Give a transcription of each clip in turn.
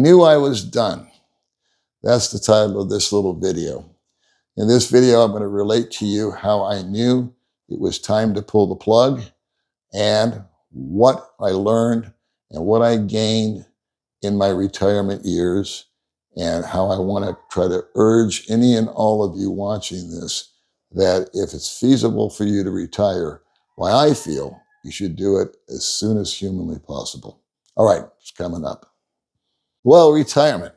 knew I was done. That's the title of this little video. In this video, I'm going to relate to you how I knew it was time to pull the plug and what I learned and what I gained in my retirement years, and how I want to try to urge any and all of you watching this that if it's feasible for you to retire, why I feel you should do it as soon as humanly possible. All right, it's coming up. Well, retirement.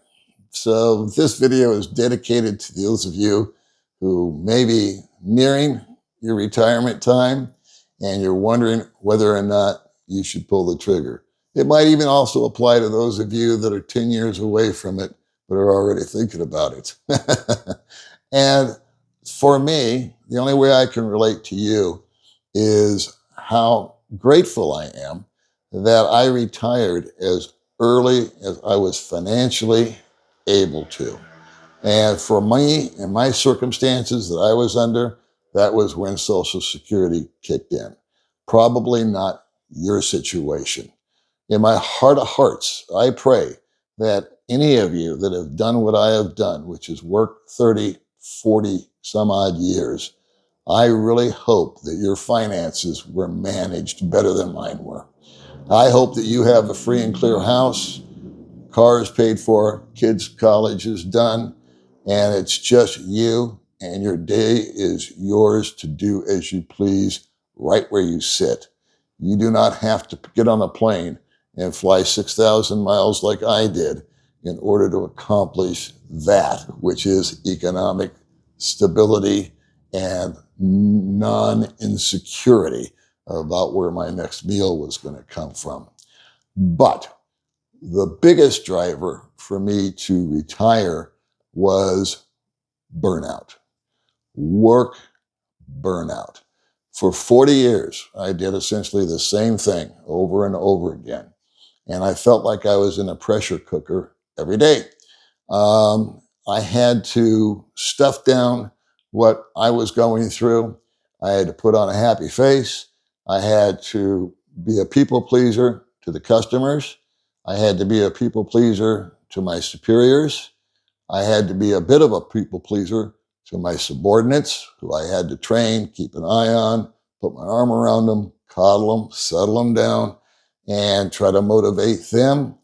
So this video is dedicated to those of you who may be nearing your retirement time and you're wondering whether or not you should pull the trigger. It might even also apply to those of you that are 10 years away from it but are already thinking about it. And for me, the only way I can relate to you is how grateful I am that I retired as early as I was financially able to. And for me and my circumstances that I was under, that was when Social Security kicked in. Probably not your situation. In my heart of hearts, I pray that any of you that have done what I have done, which is work 30, 40 some odd years, I really hope that your finances were managed better than mine were. I hope that you have a free and clear house, cars paid for, kids' college is done, and it's just you, and your day is yours to do as you please right where you sit. You do not have to get on a plane and fly 6,000 miles like I did in order to accomplish that, which is economic stability and non-insecurity about where my next meal was going to come from. But the biggest driver for me to retire was burnout, work burnout. For 40 years, I did essentially the same thing over and over again. And I felt like I was in a pressure cooker every day. I had to stuff down what I was going through. I had to put on a happy face. I had to be a people pleaser to the customers. I had to be a people pleaser to my superiors. I had to be a bit of a people pleaser to my subordinates, who I had to train, keep an eye on, put my arm around them, coddle them, settle them down, and try to motivate them.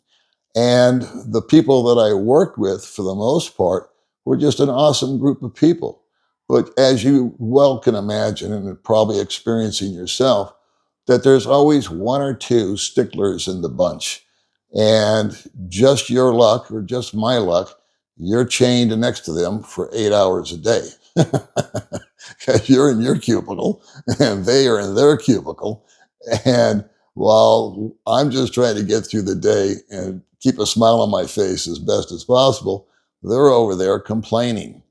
And the people that I worked with, for the most part, were just an awesome group of people. But as you well can imagine, and probably experiencing yourself, that there's always one or two sticklers in the bunch. And just your luck, or just my luck, you're chained next to them for 8 hours a day. Because you're in your cubicle and they are in their cubicle. And while I'm just trying to get through the day and keep a smile on my face as best as possible, they're over there complaining.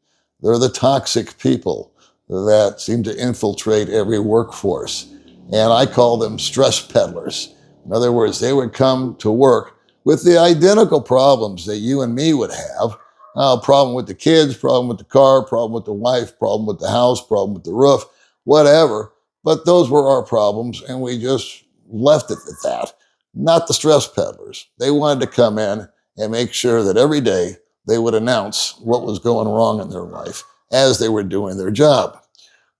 They're the toxic people that seem to infiltrate every workforce. And I call them stress peddlers. In other words, they would come to work with the identical problems that you and me would have. Problem with the kids, problem with the car, problem with the wife, problem with the house, problem with the roof, whatever. But those were our problems, and we just left it at that. Not the stress peddlers. They wanted to come in and make sure that every day they would announce what was going wrong in their life as they were doing their job.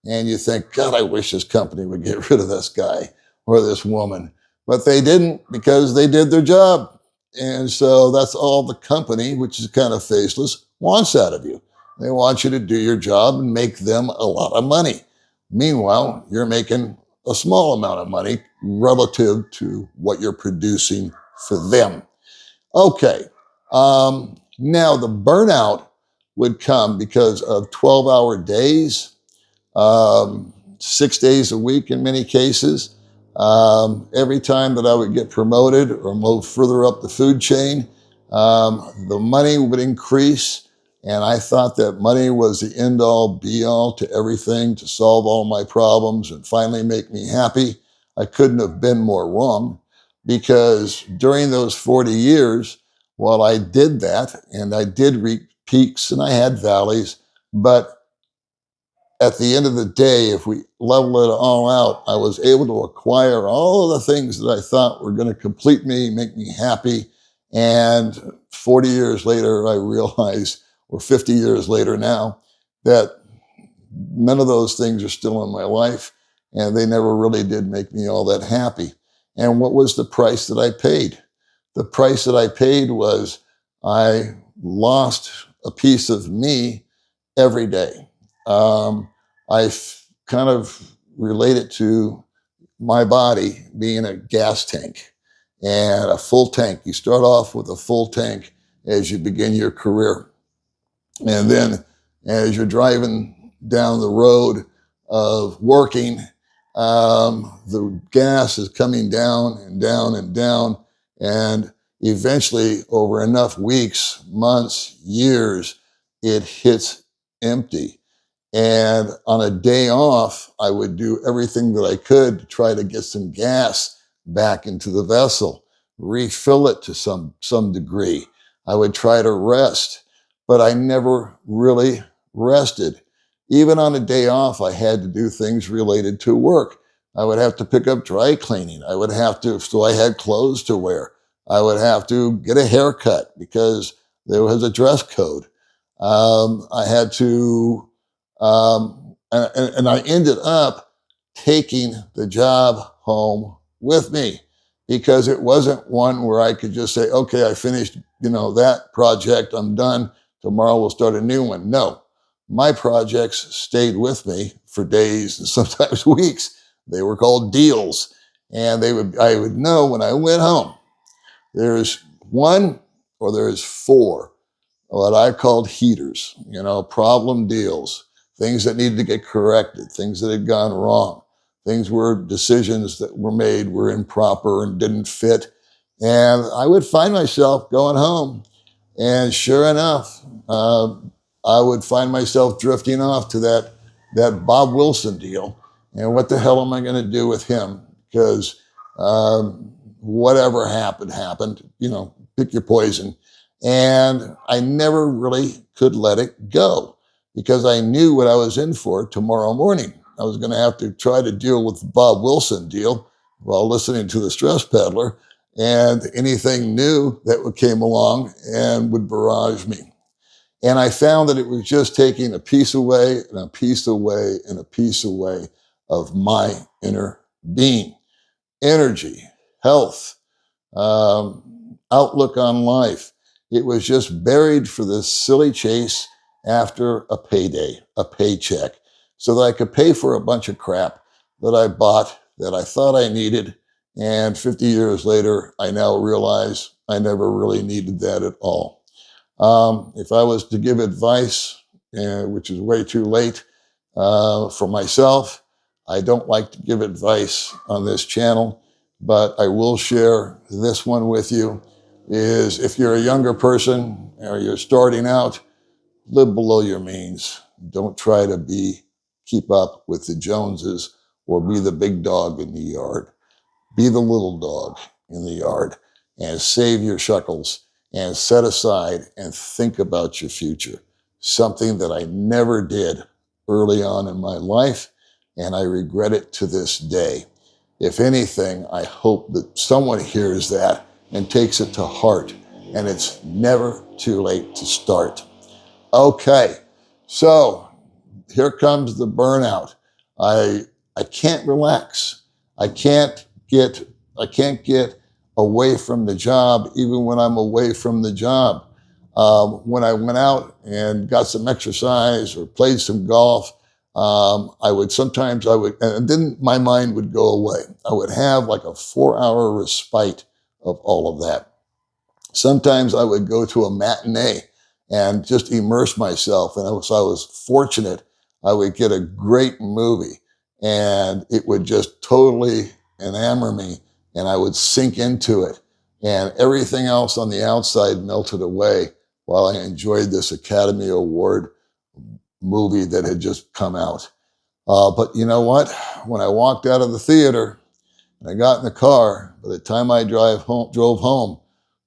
And you think, God, I wish this company would get rid of this guy or this woman. But they didn't, because they did their job. And so that's all the company, which is kind of faceless, wants out of you. They want you to do your job and make them a lot of money. Meanwhile, you're making a small amount of money relative to what you're producing for them. Okay. Now the burnout would come because of 12-hour days, 6 days a week in many cases. Every time that I would get promoted or move further up the food chain, the money would increase. And I thought that money was the end-all, be-all to everything, to solve all my problems and finally make me happy. I couldn't have been more wrong, because during those 40 years, while I did that, and I did reach peaks and I had valleys, but at the end of the day, if we level it all out, I was able to acquire all of the things that I thought were going to complete me, make me happy, And 40 years later, I realized, or 50 years later now, that none of those things are still in my life, and they never really did make me all that happy. And what was the price that I paid? The price that I paid was I lost a piece of me every day. I kind of relate it to my body being a gas tank and a full tank. You start off with a full tank as you begin your career. And then as you're driving down the road of working, the gas is coming down and down and down. And eventually, over enough weeks, months, years, it hits empty. And on a day off, I would do everything that I could to try to get some gas back into the vessel, refill it to some degree. I would try to rest, but I never really rested. Even on a day off, I had to do things related to work. I would have to pick up dry cleaning. I would have to, so I had clothes to wear. I would have to get a haircut because there was a dress code. I had to and I ended up taking the job home with me because it wasn't one where I could just say, okay, I finished, that project, I'm done. Tomorrow we'll start a new one. No, my projects stayed with me for days and sometimes weeks. They were called deals. And I would know when I went home, there's one or there's four what I called heaters, problem deals, things that needed to get corrected, things that had gone wrong, things where decisions that were made were improper and didn't fit. And I would find myself going home. And sure enough, I would find myself drifting off to that Bob Wilson deal. And what the hell am I going to do with him? Because whatever happened, pick your poison. And I never really could let it go because I knew what I was in for tomorrow morning. I was going to have to try to deal with the Bob Wilson deal while listening to the Stress Peddler and anything new that came along and would barrage me. And I found that it was just taking a piece away and a piece away and a piece away of my inner being, energy, health, outlook on life. It was just buried for this silly chase after a payday, a paycheck, so that I could pay for a bunch of crap that I bought that I thought I needed. And 50 years later, I now realize I never really needed that at all. If I was to give advice, which is way too late for myself, I don't like to give advice on this channel, but I will share this one with you, is if you're a younger person or you're starting out, live below your means. Don't try to keep up with the Joneses or be the big dog in the yard. Be the little dog in the yard and save your shekels and set aside and think about your future. Something that I never did early on in my life, and I regret it to this day. If anything, I hope that someone hears that and takes it to heart, and it's never too late to start. Okay, so here comes the burnout. I I can't relax. I can't get I can't get away from the job even when I'm away from the job. When I went out and got some exercise or played some golf, and then my mind would go away. I would have like a 4 hour respite of all of that. Sometimes I would go to a matinee and just immerse myself. And so I was fortunate. I would get a great movie and it would just totally enamor me and I would sink into it. And everything else on the outside melted away while I enjoyed this Academy Award movie that had just come out. But you know what? When I walked out of the theater and I got in the car, by the time I drove home,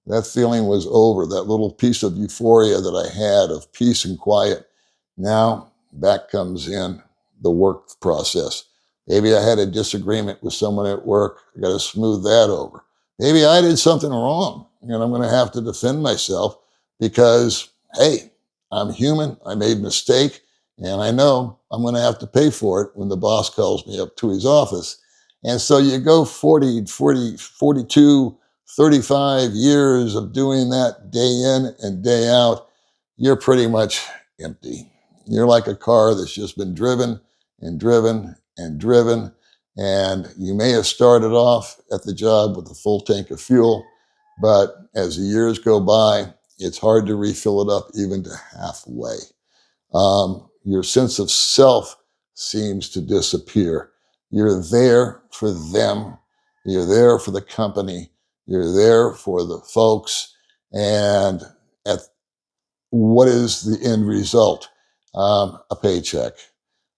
that feeling was over. That little piece of euphoria that I had of peace and quiet. Now, back comes in the work process. Maybe I had a disagreement with someone at work. I got to smooth that over. maybe I did something wrong and I'm going to have to defend myself because, hey, I'm human. I made a mistake and I know I'm going to have to pay for it when the boss calls me up to his office. And so you go 42, 35 years of doing that day in and day out, you're pretty much empty. You're like a car that's just been driven and driven and driven. And you may have started off at the job with a full tank of fuel, but as the years go by, it's hard to refill it up even to halfway. Your sense of self seems to disappear. You're there for them. You're there for the company. You're there for the folks. And at what is the end result? A paycheck.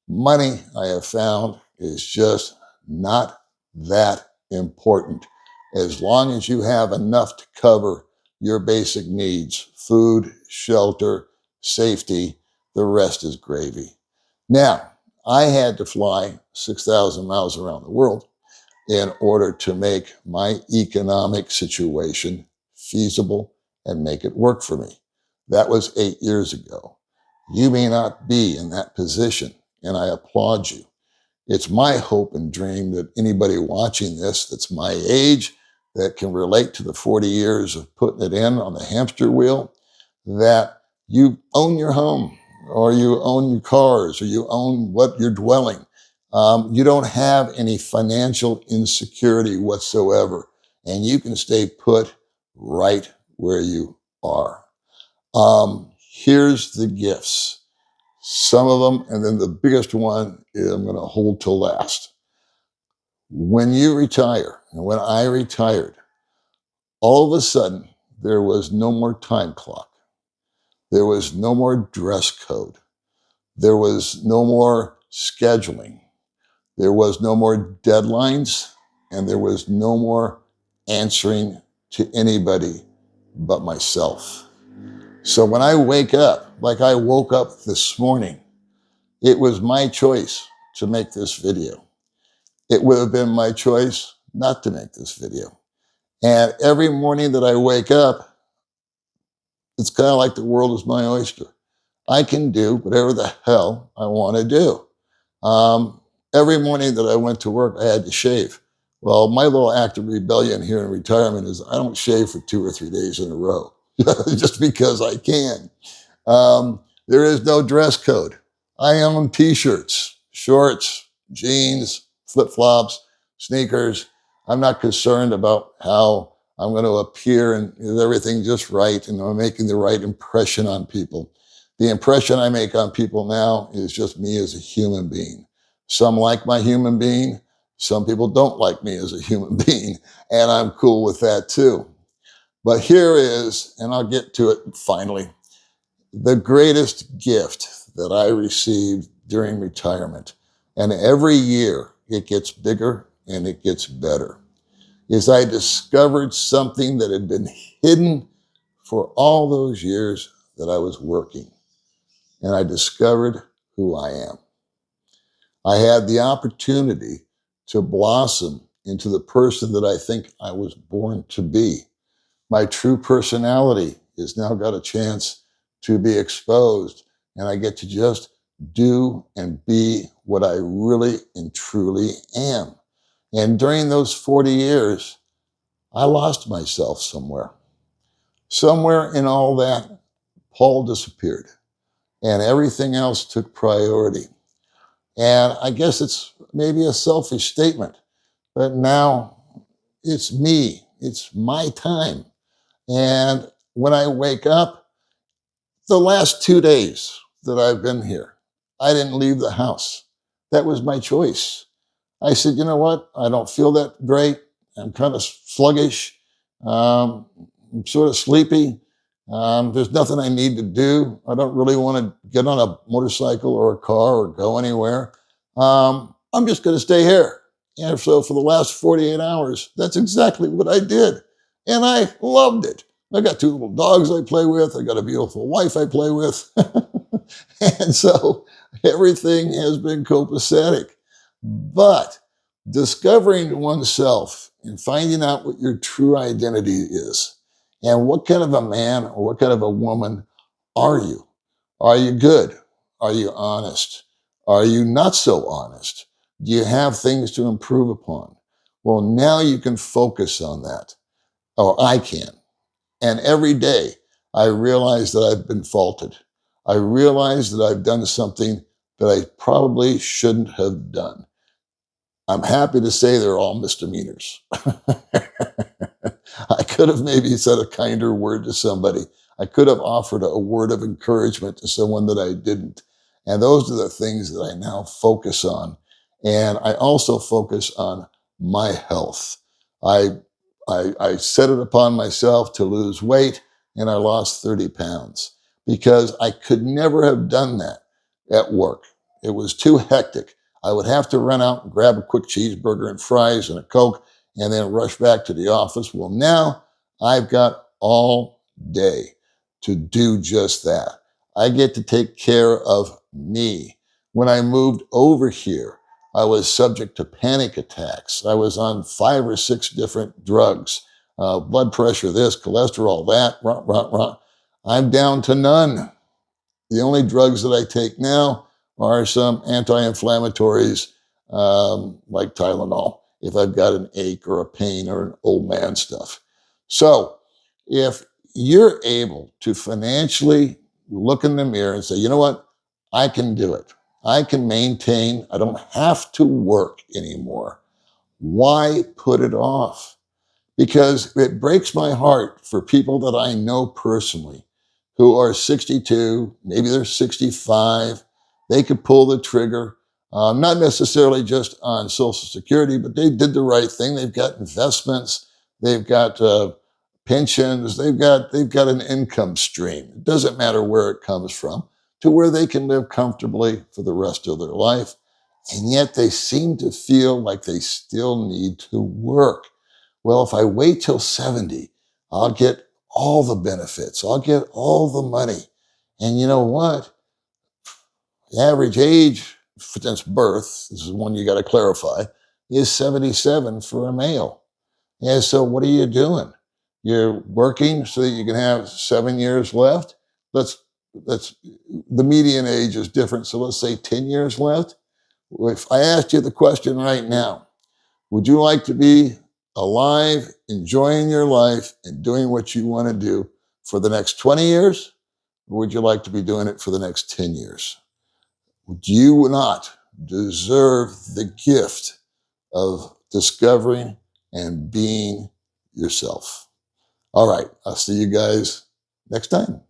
Money, I have found, is just not that important. As long as you have enough to cover your basic needs, food, shelter, safety, the rest is gravy. Now, I had to fly 6,000 miles around the world in order to make my economic situation feasible and make it work for me. That was 8 years ago. You may not be in that position, and I applaud you. It's my hope and dream that anybody watching this that's my age, that can relate to the 40 years of putting it in on the hamster wheel, that you own your home, or you own your cars, or you own what you're dwelling. You don't have any financial insecurity whatsoever, and you can stay put right where you are. Here's the gifts. Some of them, and then the biggest one is I'm going to hold till last. When you retire, and when I retired, all of a sudden, there was no more time clock. There was no more dress code. There was no more scheduling. There was no more deadlines, and there was no more answering to anybody but myself. So when I wake up, like I woke up this morning, it was my choice to make this video. It would have been my choice not to make this video. And every morning that I wake up, it's kind of like the world is my oyster. I can do whatever the hell I want to do. Every morning that I went to work, I had to shave. Well, my little act of rebellion here in retirement is I don't shave for 2 or 3 days in a row, just because I can. There is no dress code. I own t-shirts, shorts, jeans, flip-flops, sneakers. I'm not concerned about how I'm going to appear and is everything just right and I'm making the right impression on people. The impression I make on people now is just me as a human being. Some like my human being. Some people don't like me as a human being. And I'm cool with that too. But here is, and I'll get to it finally, the greatest gift that I received during retirement, and every year it gets bigger and it gets better, is I discovered something that had been hidden for all those years that I was working. And I discovered who I am. I had the opportunity to blossom into the person that I think I was born to be. My true personality has now got a chance to be exposed, and I get to just do and be what I really and truly am. And during those 40 years, I lost myself somewhere. Somewhere in all that, Paul disappeared, and everything else took priority. And I guess it's maybe a selfish statement, but now it's me. It's my time. And when I wake up, the last 2 days that I've been here, I didn't leave the house. That was my choice. I said, you know what? I don't feel that great. I'm kind of sluggish. I'm sort of sleepy. There's nothing I need to do. I don't really want to get on a motorcycle or a car or go anywhere. I'm just going to stay here. And so for the last 48 hours, that's exactly what I did. And I loved it. I got 2 little dogs I play with. I got a beautiful wife I play with. And so everything has been copacetic. But discovering oneself and finding out what your true identity is. And what kind of a man or what kind of a woman are you? Are you good? Are you honest? Are you not so honest? Do you have things to improve upon? Well, now you can focus on that, or I can. And every day I realize that I've been faulted. I realize that I've done something that I probably shouldn't have done. I'm happy to say they're all misdemeanors. I could have maybe said a kinder word to somebody. I could have offered a word of encouragement to someone that I didn't. And those are the things that I now focus on. And I also focus on my health. I, I set it upon myself to lose weight, and I lost 30 pounds because I could never have done that at work. It was too hectic. I would have to run out and grab a quick cheeseburger and fries and a Coke and then rush back to the office. Well, now I've got all day to do just that. I get to take care of me. When I moved over here, I was subject to panic attacks. I was on 5 or 6 different drugs, blood pressure, this, cholesterol, that, rah, rah, rah. I'm down to none. The only drugs that I take now are some anti-inflammatories like Tylenol if I've got an ache or a pain or an old man stuff. So if you're able to financially look in the mirror and say, you know what, I can do it. I can maintain. I don't have to work anymore. Why put it off? Because it breaks my heart for people that I know personally who are 62, maybe they're 65. They could pull the trigger, not necessarily just on Social Security, but they did the right thing. They've got investments, they've got pensions, they've got an income stream. It doesn't matter where it comes from, to where they can live comfortably for the rest of their life. And yet they seem to feel like they still need to work. Well, if I wait till 70, I'll get all the benefits. I'll get all the money. And you know what? The average age since birth, this is one you got to clarify, is 77 for a male. And so what are you doing? You're working so that you can have 7 years left. Let's the median age is different. So let's say 10 years left. If I asked you the question right now, would you like to be alive, enjoying your life, and doing what you want to do for the next 20 years? Or would you like to be doing it for the next 10 years? Would you not deserve the gift of discovering and being yourself? All right, I'll see you guys next time.